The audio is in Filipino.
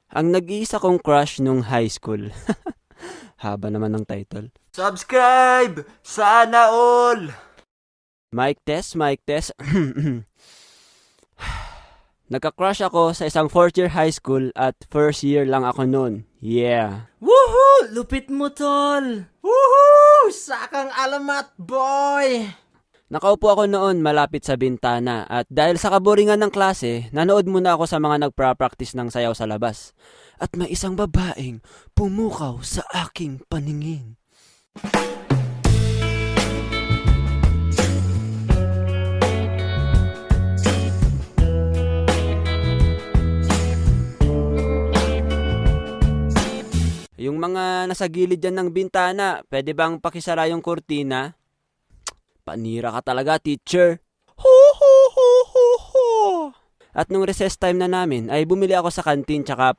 Ang nag-iisa kong crush nung high school. Haba naman ng title. Subscribe! Sana all! Mic test, mic test. Nagka-crush ako sa isang 4th year high school at first year lang ako noon. Yeah. Woohoo! Lupit mo, tol! Woohoo! Sakang alamat, boy! Nakaupo ako noon malapit sa bintana at dahil sa kaboringan ng klase, nanood muna ako sa mga nagpa-practice ng sayaw sa labas. At may isang babaeng pumukaw sa aking paningin. Yung mga nasa gilid dyan ng bintana, pwede bang pakisara yung kurtina? Panira ka talaga, teacher. Ho, ho, ho, ho, ho. At nung recess time na namin, ay bumili ako sa kantin tsaka